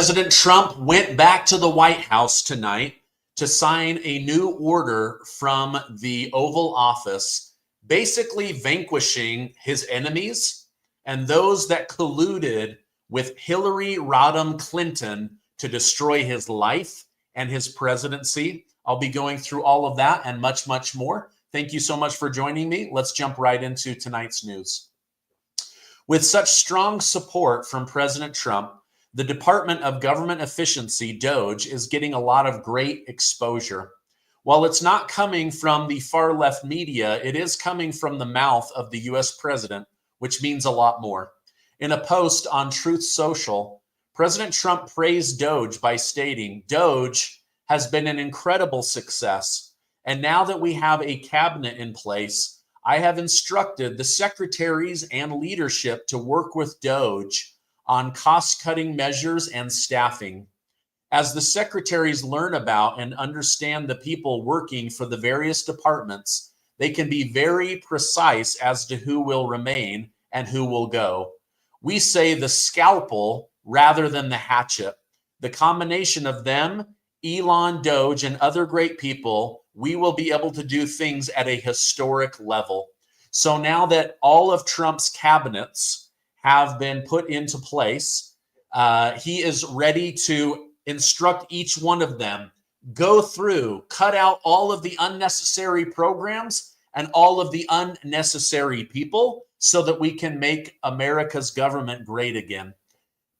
President Trump went back to the White House tonight to sign a new order from the Oval Office, basically vanquishing his enemies and those that colluded with Hillary Rodham Clinton to destroy his life and his presidency. I'll be going through all of that and much, much more. Thank you so much for joining me. Let's jump right into tonight's news. With such strong support from President Trump, the Department of Government Efficiency, DOGE, is getting a lot of great exposure. While it's not coming from the far left media, it is coming from the mouth of the US president, which means a lot more. In a post on Truth Social, President Trump praised DOGE by stating, "DOGE has been an incredible success. And now that we have a cabinet in place, I have instructed the secretaries and leadership to work with DOGE on cost-cutting measures and staffing. As the secretaries learn about and understand the people working for the various departments, they can be very precise as to who will remain and who will go. We say the scalpel rather than the hatchet. The combination of them, Elon, DOGE, and other great people, we will be able to do things at a historic level." So now that all of Trump's cabinets have been put into place, he is ready to instruct each one of them, go through, cut out all of the unnecessary programs and all of the unnecessary people so that we can make America's government great again.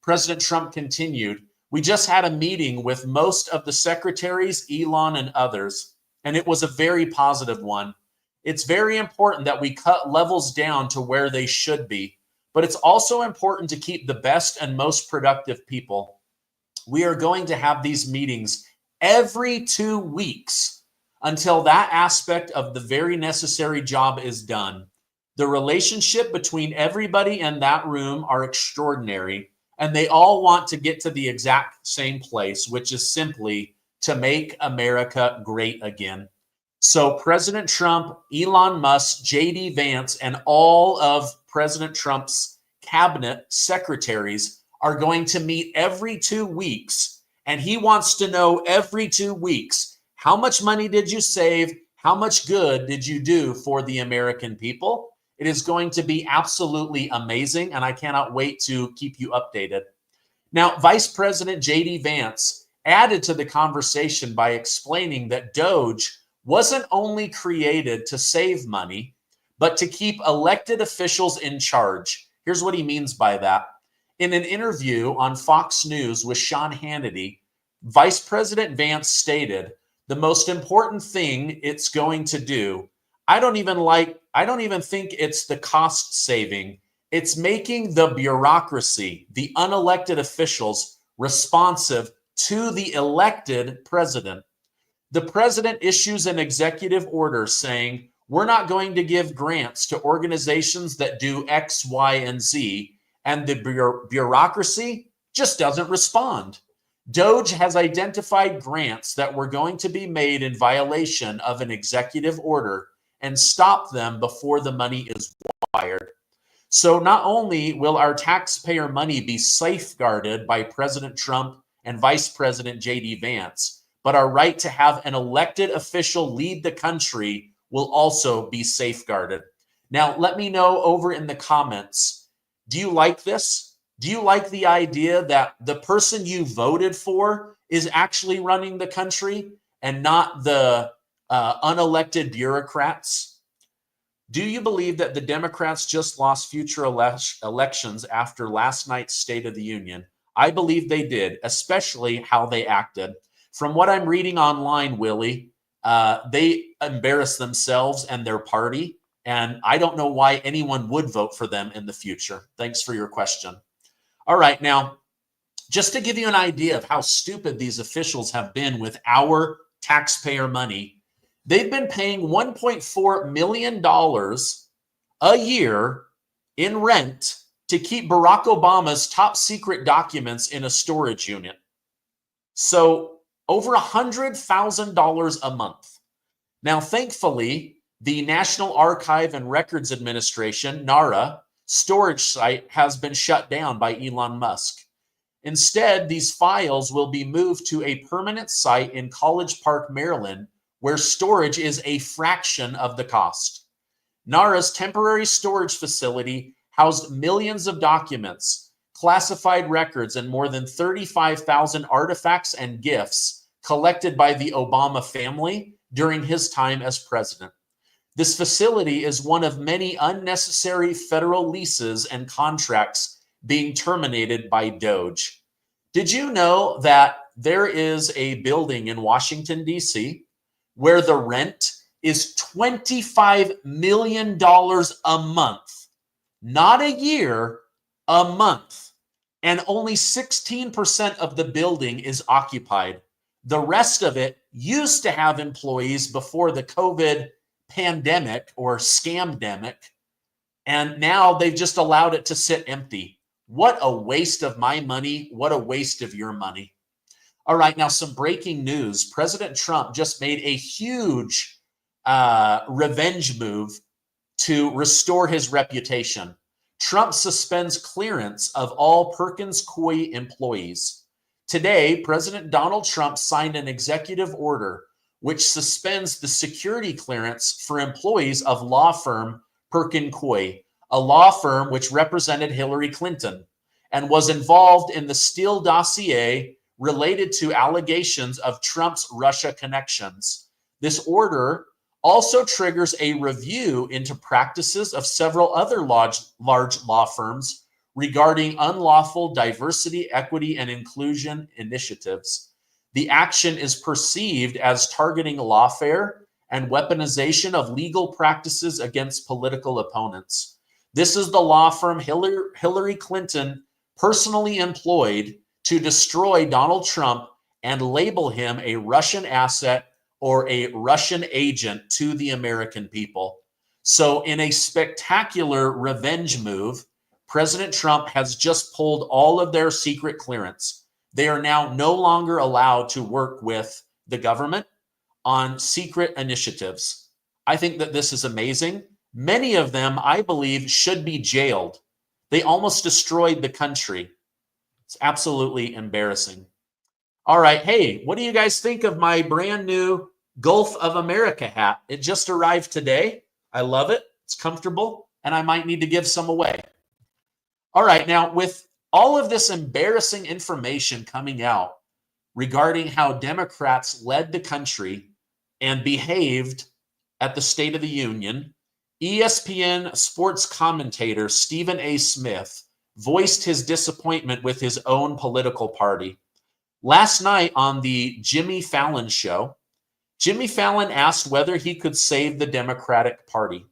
President Trump continued, "We just had a meeting with most of the secretaries, Elon and others, and it was a very positive one. It's very important that we cut levels down to where they should be. But it's also important to keep the best and most productive people. We are going to have these meetings every 2 weeks until that aspect of the very necessary job is done. The relationship between everybody in that room are extraordinary, and they all want to get to the exact same place, which is simply to make America great again." So President Trump, Elon Musk, JD Vance, and all of President Trump's cabinet secretaries are going to meet every 2 weeks. And he wants to know every 2 weeks, how much money did you save? How much good did you do for the American people? It is going to be absolutely amazing, and I cannot wait to keep you updated. Now, Vice President JD Vance added to the conversation by explaining that DOGE wasn't only created to save money, but to keep elected officials in charge. Here's what he means by that. In an interview on Fox News with Sean Hannity, Vice President Vance stated, "The most important thing it's going to do, I don't even think it's the cost saving. It's making the bureaucracy, the unelected officials, responsive to the elected president. The president issues an executive order saying, we're not going to give grants to organizations that do X, Y, and Z, and the bureaucracy just doesn't respond. DOGE has identified grants that were going to be made in violation of an executive order and stop them before the money is wired. So not only will our taxpayer money be safeguarded by President Trump and Vice President JD Vance, but our right to have an elected official lead the country will also be safeguarded." Now, let me know over in the comments, do you like this? Do you like the idea that the person you voted for is actually running the country and not the unelected bureaucrats? Do you believe that the Democrats just lost future elections after last night's State of the Union? I believe they did, especially how they acted. From what I'm reading online, Willie, they embarrassed themselves and their party, and I don't know why anyone would vote for them in the future. Thanks for your question. All right, now, just to give you an idea of how stupid these officials have been with our taxpayer money, they've been paying $1.4 million a year in rent to keep Barack Obama's top secret documents in a storage unit. So over $100,000 a month. Now, thankfully, the National Archive and Records Administration, NARA, storage site has been shut down by Elon Musk. Instead, these files will be moved to a permanent site in College Park, Maryland, where storage is a fraction of the cost. NARA's temporary storage facility housed millions of documents, classified records, and more than 35,000 artifacts and gifts collected by the Obama family during his time as president. This facility is one of many unnecessary federal leases and contracts being terminated by DOGE. Did you know that there is a building in Washington, D.C., where the rent is $25 million a month, not a year, a month, and only 16% of the building is occupied. The rest of it used to have employees before the COVID pandemic or scamdemic, and now they've just allowed it to sit empty. What a waste of my money. What a waste of your money. All right, now some breaking news. President Trump just made a huge revenge move to restore his reputation. Trump suspends clearance of all Perkins Coie employees. Today, President Donald Trump signed an executive order which suspends the security clearance for employees of law firm Perkins Coie, a law firm which represented Hillary Clinton and was involved in the Steele dossier related to allegations of Trump's Russia connections. This order also triggers a review into practices of several other large law firms regarding unlawful diversity, equity, and inclusion initiatives. The action is perceived as targeting lawfare and weaponization of legal practices against political opponents. This is the law firm Hillary Clinton personally employed to destroy Donald Trump and label him a Russian asset or a Russian agent to the American people. So in a spectacular revenge move, President Trump has just pulled all of their secret clearance. They are now no longer allowed to work with the government on secret initiatives. I think that this is amazing. Many of them, I believe, should be jailed. They almost destroyed the country. It's absolutely embarrassing. All right. Hey, what do you guys think of my brand new Gulf of America hat? It just arrived today. I love it. It's comfortable, and I might need to give some away. All right. Now, with all of this embarrassing information coming out regarding how Democrats led the country and behaved at the State of the Union, ESPN sports commentator Stephen A. Smith voiced his disappointment with his own political party. Last night on the Jimmy Fallon show, Jimmy Fallon asked whether he could save the Democratic Party.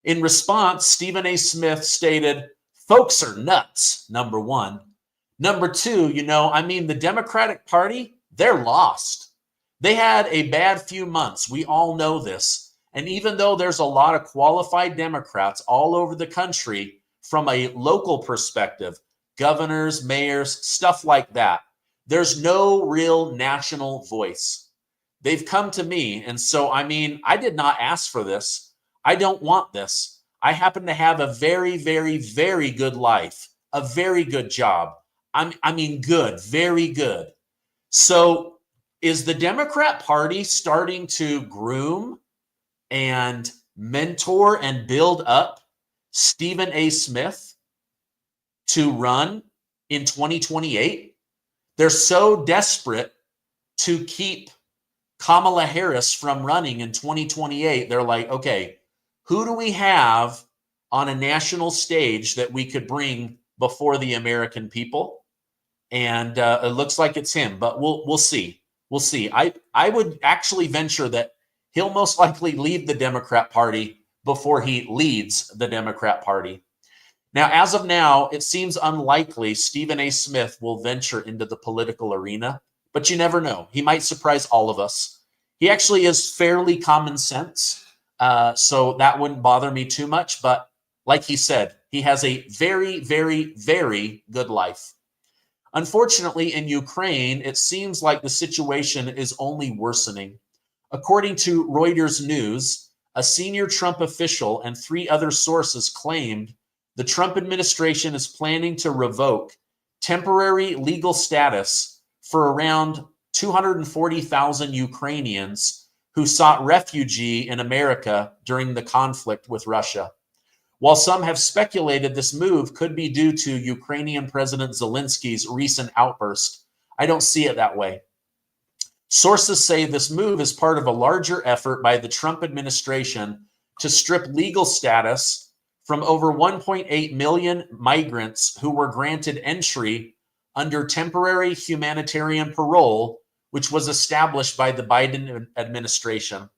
In response, Stephen A. Smith stated, "Folks are nuts, number one. Number two, the Democratic Party, they're lost. They had a bad few months. We all know this. And even though there's a lot of qualified Democrats all over the country from a local perspective, governors, mayors, stuff like that, there's no real national voice. They've come to me. And so, I did not ask for this. I don't want this. I happen to have a very, very, very good life, a very good job. Good, very good. So is the Democrat Party starting to groom and mentor and build up Stephen A. Smith to run in 2028? They're so desperate to keep Kamala Harris from running in 2028. They're like, okay, who do we have on a national stage that we could bring before the American people? And it looks like it's him, but we'll see. We'll see. I would actually venture that he'll most likely leave the Democrat Party before he leads the Democrat Party. Now, as of now, it seems unlikely Stephen A. Smith will venture into the political arena, but you never know. He might surprise all of us. He actually is fairly common sense, so that wouldn't bother me too much. But like he said, he has a very, very, very good life. Unfortunately, in Ukraine, it seems like the situation is only worsening. According to Reuters News, a senior Trump official and 3 other sources claimed the Trump administration is planning to revoke temporary legal status for around 240,000 Ukrainians who sought refugee in America during the conflict with Russia. While some have speculated this move could be due to Ukrainian President Zelensky's recent outburst, I don't see it that way. Sources say this move is part of a larger effort by the Trump administration to strip legal status from over 1.8 million migrants who were granted entry under temporary humanitarian parole, which was established by the Biden administration.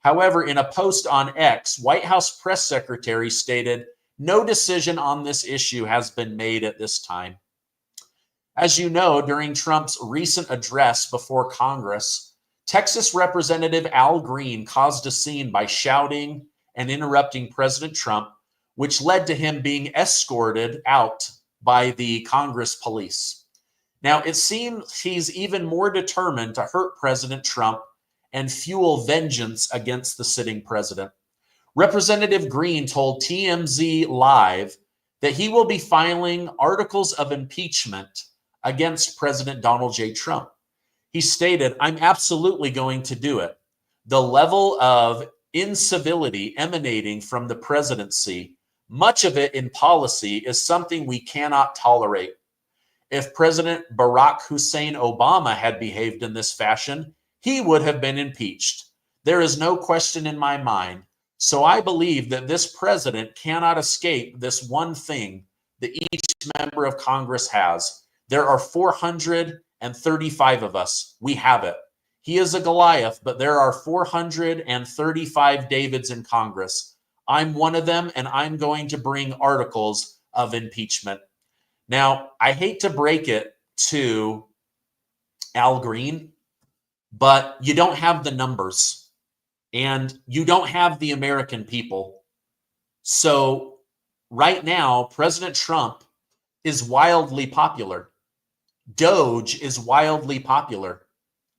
However, in a post on X, White House press secretary stated, "No decision on this issue has been made at this time." As you know, during Trump's recent address before Congress, Texas Representative Al Green caused a scene by shouting and interrupting President Trump, which led to him being escorted out by the Congress police. Now, it seems he's even more determined to hurt President Trump and fuel vengeance against the sitting president. Representative Green told TMZ Live that he will be filing articles of impeachment against President Donald J. Trump. He stated, "I'm absolutely going to do it. The level of incivility emanating from the presidency, much of it in policy, is something we cannot tolerate. If President Barack Hussein Obama had behaved in this fashion, he would have been impeached. There is no question in my mind. So I believe that this president cannot escape this one thing that each member of Congress has. There are 435 of us. We have it. He is a Goliath, but there are 435 Davids in Congress. I'm one of them, and I'm going to bring articles of impeachment." Now, I hate to break it to Al Green, but you don't have the numbers, and you don't have the American people. So right now, President Trump is wildly popular. DOGE is wildly popular.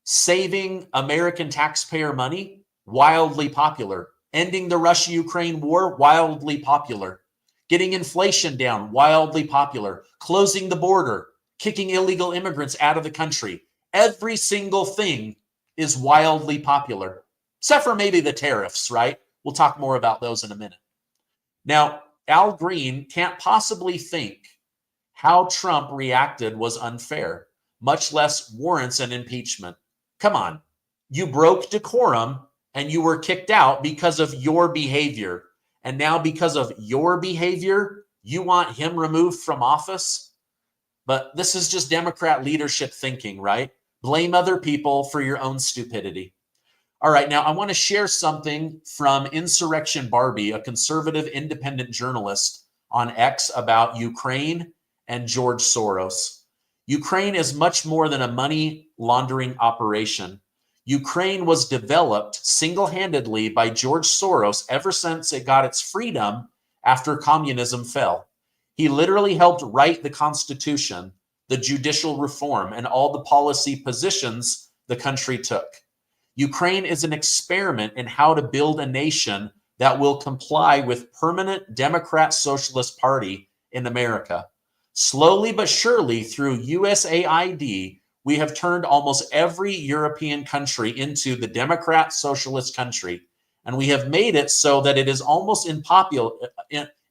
Saving American taxpayer money, wildly popular. Ending the Russia-Ukraine war, wildly popular. Getting inflation down, wildly popular. Closing the border, kicking illegal immigrants out of the country. Every single thing is wildly popular, except for maybe the tariffs, right? We'll talk more about those in a minute. Now, Al Green can't possibly think how Trump reacted was unfair, much less warrants an impeachment. Come on. You broke decorum and you were kicked out because of your behavior. And now because of your behavior, you want him removed from office? But this is just Democrat leadership thinking, right? Blame other people for your own stupidity. All right, now I want to share something from Insurrection Barbie, a conservative independent journalist on X about Ukraine and George Soros. Ukraine is much more than a money laundering operation. Ukraine was developed single-handedly by George Soros ever since it got its freedom after communism fell. He literally helped write the Constitution, the judicial reform, and all the policy positions the country took. Ukraine is an experiment in how to build a nation that will comply with permanent Democrat Socialist Party in America. Slowly but surely, through USAID, we have turned almost every European country into the Democrat Socialist country, and we have made it so that it is almost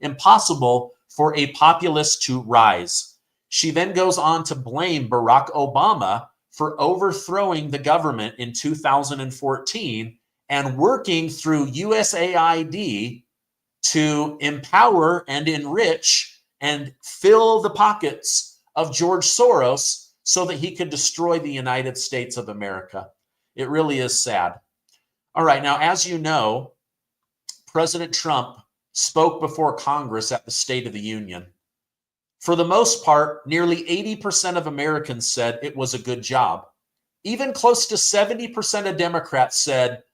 impossible for a populist to rise. She then goes on to blame Barack Obama for overthrowing the government in 2014 and working through USAID to empower and enrich and fill the pockets of George Soros so that he could destroy the United States of America. It really is sad. All right, now, as you know, President Trump spoke before Congress at the State of the Union. For the most part, nearly 80% of Americans said it was a good job. Even close to 70% of Democrats said,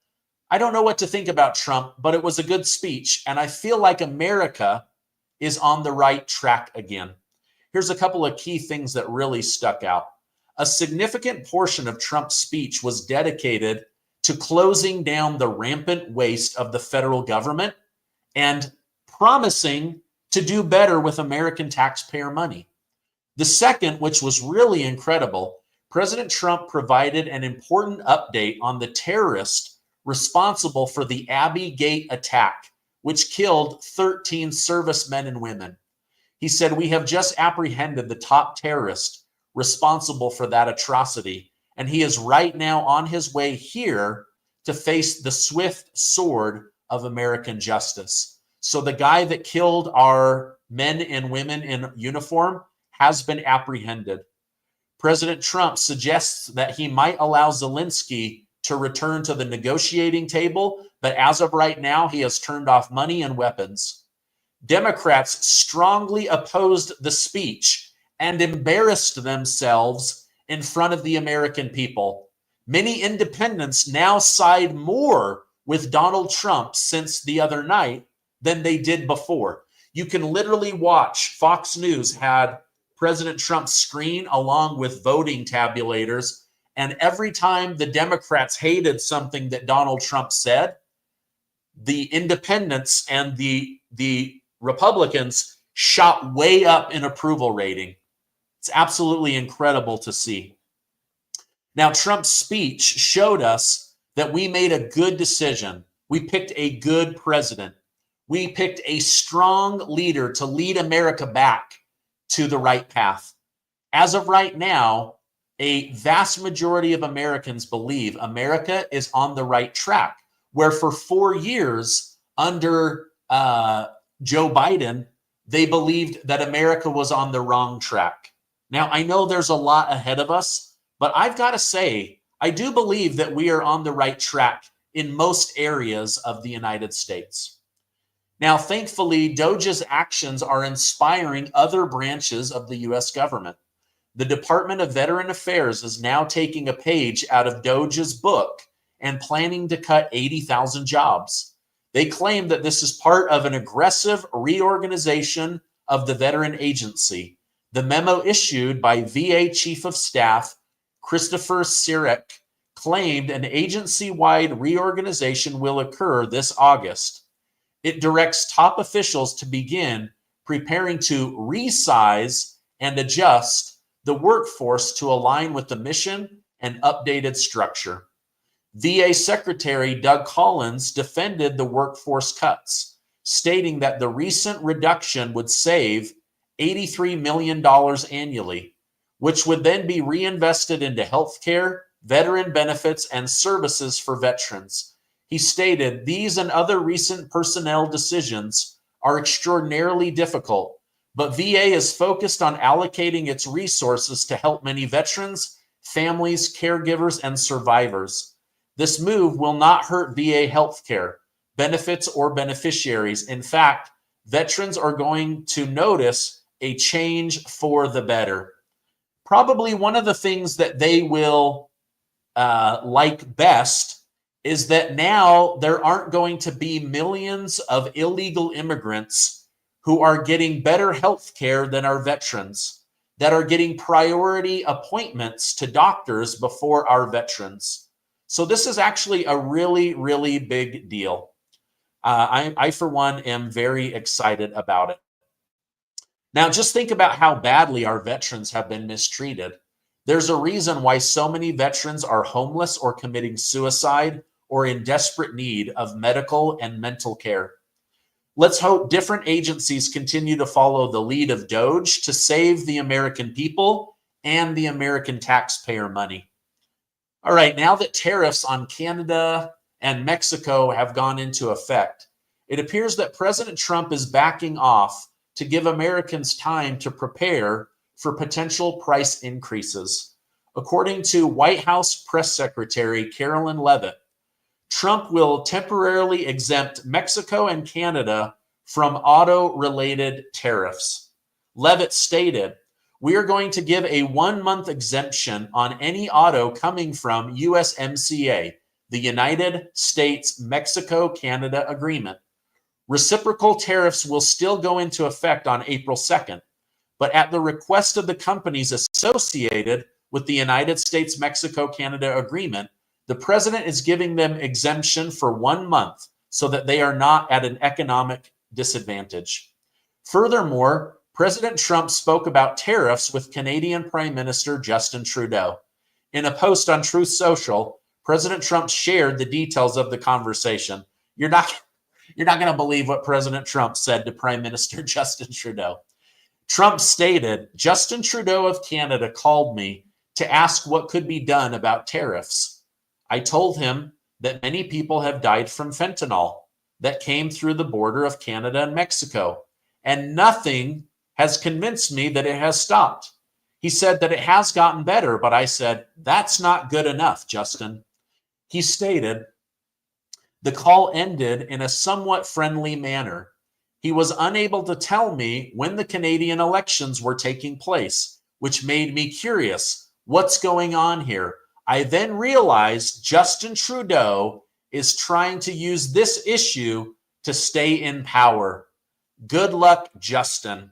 "I don't know what to think about Trump, but it was a good speech, and I feel like America is on the right track again." Here's a couple of key things that really stuck out. A significant portion of Trump's speech was dedicated to closing down the rampant waste of the federal government and promising to do better with American taxpayer money. The second, which was really incredible, President Trump provided an important update on the terrorist responsible for the Abbey Gate attack, which killed 13 servicemen and women. He said, "We have just apprehended the top terrorist responsible for that atrocity, and he is right now on his way here to face the swift sword of American justice." So the guy that killed our men and women in uniform has been apprehended. President Trump suggests that he might allow Zelensky to return to the negotiating table, but as of right now, he has turned off money and weapons. Democrats strongly opposed the speech and embarrassed themselves in front of the American people. Many independents now side more with Donald Trump since the other night than they did before. You can literally watch. Fox News had President Trump's screen along with voting tabulators, and every time the Democrats hated something that Donald Trump said, the independents and the Republicans shot way up in approval rating. It's absolutely incredible to see. Now, Trump's speech showed us that we made a good decision. We picked a good president. We picked a strong leader to lead America back to the right path. As of right now, a vast majority of Americans believe America is on the right track, where for 4 years under Joe Biden, they believed that America was on the wrong track. Now, I know there's a lot ahead of us, but I've got to say, I do believe that we are on the right track in most areas of the United States. Now, thankfully, DOGE's actions are inspiring other branches of the U.S. government. The Department of Veteran Affairs is now taking a page out of DOGE's book and planning to cut 80,000 jobs. They claim that this is part of an aggressive reorganization of the veteran agency. The memo issued by VA Chief of Staff Christopher Sirek claimed an agency-wide reorganization will occur this August. It directs top officials to begin preparing to resize and adjust the workforce to align with the mission and updated structure. VA Secretary Doug Collins defended the workforce cuts, stating that the recent reduction would save $83 million annually, which would then be reinvested into healthcare, veteran benefits, and services for veterans. He stated, "These and other recent personnel decisions are extraordinarily difficult, but VA is focused on allocating its resources to help many veterans, families, caregivers, and survivors. This move will not hurt VA healthcare, benefits, or beneficiaries. In fact, veterans are going to notice a change for the better." Probably one of the things that they will like best is that now there aren't going to be millions of illegal immigrants who are getting better health care than our veterans, that are getting priority appointments to doctors before our veterans. So this is actually a really, really big deal. I, for one, am very excited about it. Now, just think about how badly our veterans have been mistreated. There's a reason why so many veterans are homeless or committing suicide or in desperate need of medical and mental care. Let's hope different agencies continue to follow the lead of DOGE to save the American people and the American taxpayer money. All right, now that tariffs on Canada and Mexico have gone into effect, it appears that President Trump is backing off to give Americans time to prepare for potential price increases. According to White House Press Secretary Carolyn Leavitt, Trump will temporarily exempt Mexico and Canada from auto-related tariffs. Leavitt stated, "We are going to give a 1-month exemption on any auto coming from USMCA, the United States-Mexico-Canada Agreement. Reciprocal tariffs will still go into effect on April 2nd, but at the request of the companies associated with the United States-Mexico-Canada Agreement, the president is giving them exemption for 1 month so that they are not at an economic disadvantage." Furthermore, President Trump spoke about tariffs with Canadian Prime Minister Justin Trudeau. In a post on Truth Social, President Trump shared the details of the conversation. You're not going to believe what President Trump said to Prime Minister Justin Trudeau. Trump stated, Justin Trudeau of Canada called me to ask what could be done about tariffs. I told him that many people have died from fentanyl that came through the border of Canada and Mexico, and nothing has convinced me that it has stopped. He said that it has gotten better, but I said, that's not good enough, Justin. He stated, the call ended in a somewhat friendly manner. He was unable to tell me when the Canadian elections were taking place, which made me curious. What's going on here? I then realized Justin Trudeau is trying to use this issue to stay in power. Good luck, Justin.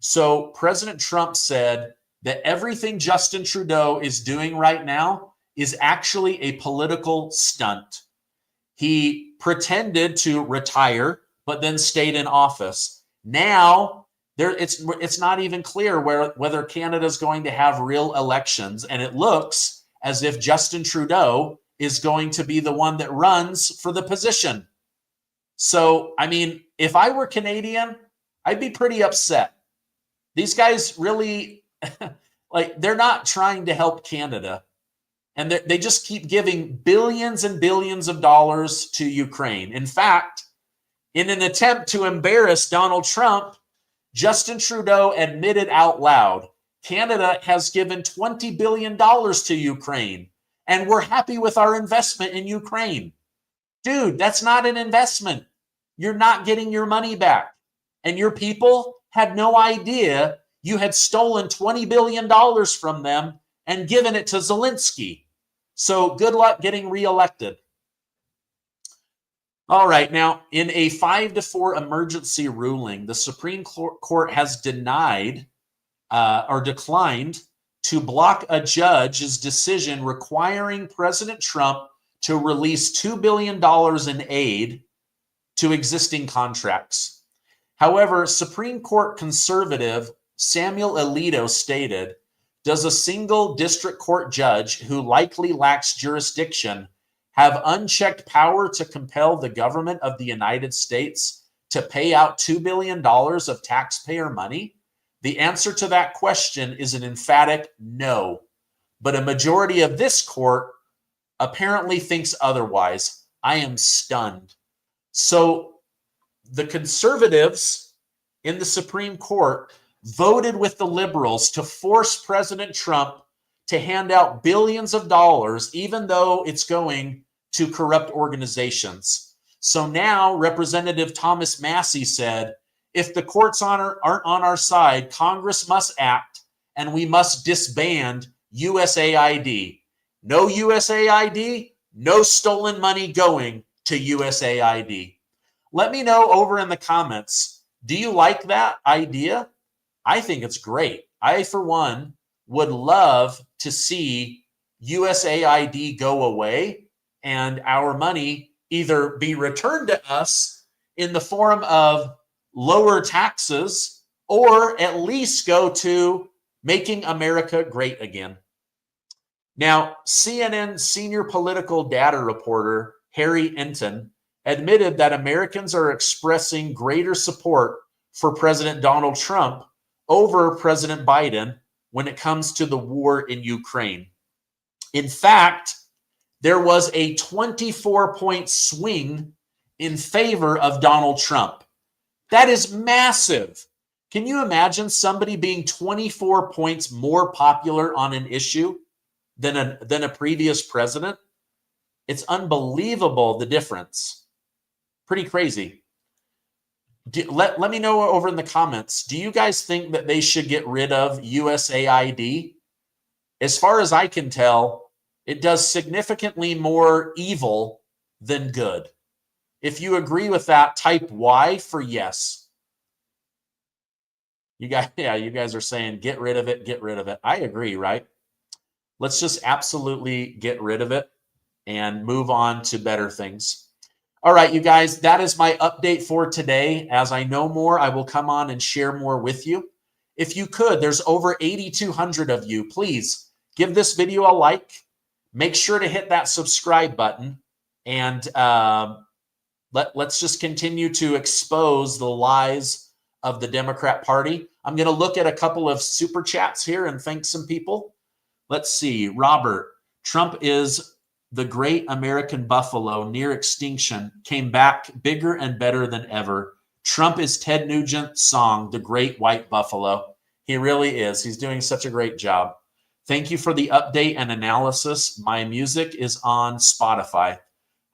So President Trump said that everything Justin Trudeau is doing right now is actually a political stunt. He pretended to retire, but then stayed in office. Now, it's not even clear whether Canada is going to have real elections, and it looks as if Justin Trudeau is going to be the one that runs for the position. So, I mean, if I were Canadian, I'd be pretty upset. These guys really, they're not trying to help Canada. And they just keep giving billions and billions of dollars to Ukraine. In fact, in an attempt to embarrass Donald Trump, Justin Trudeau admitted out loud, Canada has given $20 billion to Ukraine, and we're happy with our investment in Ukraine. Dude, that's not an investment. You're not getting your money back. And your people had no idea you had stolen $20 billion from them and given it to Zelensky. So good luck getting reelected. All right, now in a 5-4 emergency ruling, the Supreme Court has declined to block a judge's decision requiring President Trump to release $2 billion in aid to existing contracts. However, Supreme Court conservative Samuel Alito stated, does a single district court judge who likely lacks jurisdiction have unchecked power to compel the government of the United States to pay out $2 billion of taxpayer money? The answer to that question is an emphatic no. But a majority of this court apparently thinks otherwise. I am stunned. So the conservatives in the Supreme Court voted with the liberals to force President Trump to hand out billions of dollars, even though it's going to corrupt organizations. So now Representative Thomas Massey said, if the courts aren't on our side, Congress must act and we must disband USAID. No USAID, no stolen money going to USAID. Let me know over in the comments, do you like that idea? I think it's great. I, for one, would love to see USAID go away and our money either be returned to us in the form of lower taxes or at least go to making America great again. Now, CNN senior political data reporter Harry Enton admitted that Americans are expressing greater support for President Donald Trump over President Biden when it comes to the war in Ukraine. In fact, there was a 24-point swing in favor of Donald Trump. That is massive. Can you imagine somebody being 24 points more popular on an issue than a previous president? It's unbelievable, the difference. Pretty crazy. Let me know over in the comments. Do you guys think that they should get rid of USAID? As far as I can tell, it does significantly more evil than good. If you agree with that, type Y for yes. You guys are saying get rid of it, get rid of it. I agree, right? Let's just absolutely get rid of it and move on to better things. All right, you guys, that is my update for today. As I know more, I will come on and share more with you. If you could, there's over 8,200 of you. Please give this video a like. Make sure to hit that subscribe button. And let's just continue to expose the lies of the Democrat Party. I'm going to look at a couple of super chats here and thank some people. Let's see. Robert, Trump is the great American buffalo near extinction, came back bigger and better than ever. Trump is Ted Nugent's song, The Great White Buffalo. He really is. He's doing such a great job. Thank you for the update and analysis. My music is on Spotify.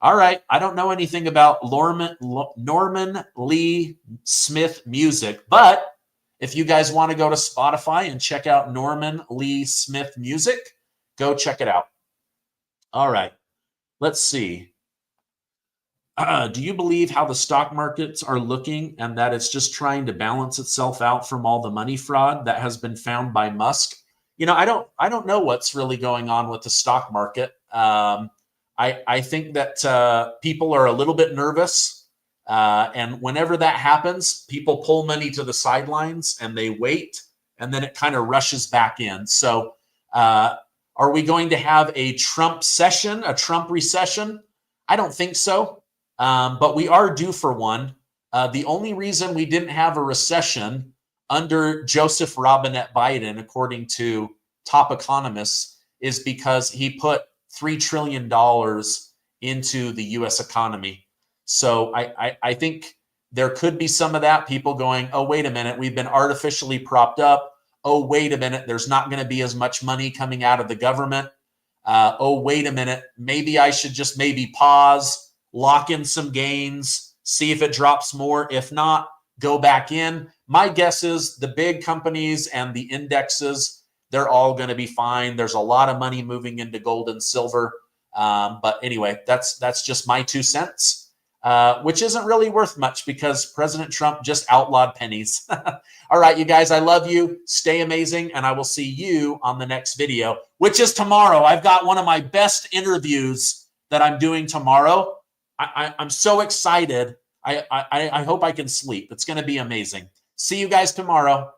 All right. I don't know anything about Norman Lee Smith music, but if you guys want to go to Spotify and check out Norman Lee Smith music, go check it out. All right. Let's see. Do you believe how the stock markets are looking and that it's just trying to balance itself out from all the money fraud that has been found by Musk? You know, I don't know what's really going on with the stock market. I think that people are a little bit nervous. And whenever that happens, people pull money to the sidelines and they wait, and then it kind of rushes back in. So are we going to have a Trump session, a Trump recession? I don't think so. But we are due for one. The only reason we didn't have a recession under Joseph Robinette Biden, according to top economists, is because he put $3 trillion into the U.S. economy. So I think there could be some of that. People going, oh, wait a minute, we've been artificially propped up. Oh, wait a minute, there's not going to be as much money coming out of the government. Oh, wait a minute, maybe I should just maybe pause, lock in some gains, see if it drops more. If not, go back in. My guess is the big companies and the indexes, they're all going to be fine. There's a lot of money moving into gold and silver. But anyway, that's just my 2 cents, which isn't really worth much because President Trump just outlawed pennies. All right, you guys, I love you. Stay amazing, and I will see you on the next video, which is tomorrow. I've got one of my best interviews that I'm doing tomorrow. I'm so excited. I hope I can sleep. It's going to be amazing. See you guys tomorrow.